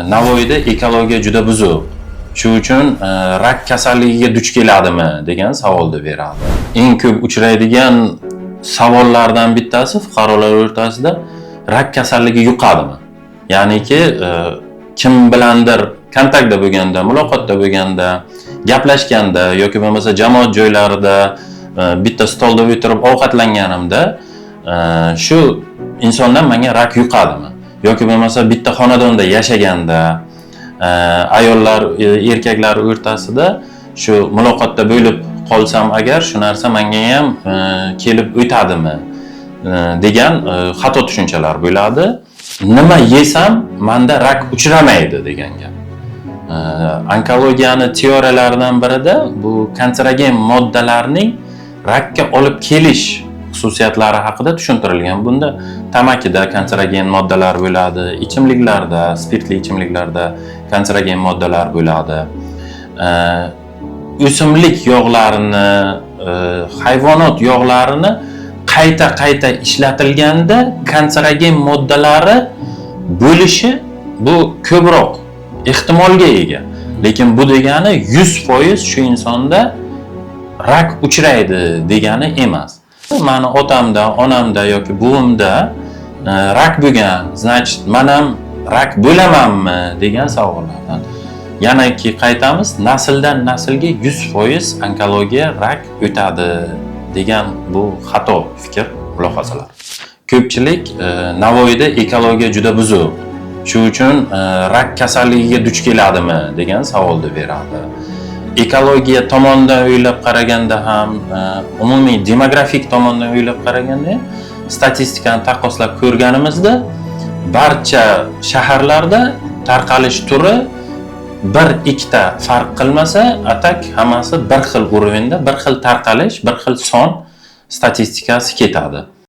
Navoiyda ekologiya juda buzuq. Shu uchun rak kasalligiga duch keladimi degan savolni beradi. Eng ko'p uchraydigan savollardan bittasi fuqarolar o'rtasida rak kasalligi yuqadimi? Ya'niki kim bilandir kontaktda bo'lganda, muloqotda bo'lganda, gaplashganda yoki bo'lmasa jamoat joylarida bitta stolda o'tirib ovqatlanganimda shu insondan menga rak yuqadimi? Yoki bo'lmasa bitta xonadonda yashaganda ayollar, erkaklar o'rtasida shu muloqotda bo'lib qolsam agar shu narsa menga ham kelib o'tadimi degan xato tushunchalar bo'ladi. Nima yesam menda rak uchramaydi degan gap. Onkologiyani teoriyalaridan birida bu kanserogen moddalarning rakka olib kelish xususiyatlari haqida tushuntirilgan. Bunda tamakida kanserogen moddalar bo'ladi, ichimliklarda, spirtli ichimliklarda kanserogen moddalar bo'ladi. O'simlik yog'larini, hayvonot yog'larini qayta ishlatilganda kanserogen moddalari bo'lishi bu ko'proq ehtimolga ega. Lekin bu degani 100% shu insonda rak uchraydi degani emas. Mani otamda, onamda yoki buvimda rak bo'lgan, значит, men ham rak bo'lamanmi degan savollardan. Yanaki qaytamiz, nasldan naslga 100% onkologiya rak o'tadi degan bu xato fikr, mulohazalar. Ko'pchilik Navoiyda ekologiya juda buzuq. Shu uchun rak kasalligiga duch keladimi degan savolni beradi. Ekologiya tomonidan o'ylab qaraganda ham, umumiy demografik tomondan o'ylab qaraganda ham statistikani taqqoslab ko'rganimizda barcha shaharlarda tarqalish turi 1-2 ta farq qilmasa, atak hammasi bir xil urovenda, bir xil tarqalish, bir xil son statistikasi ketadi.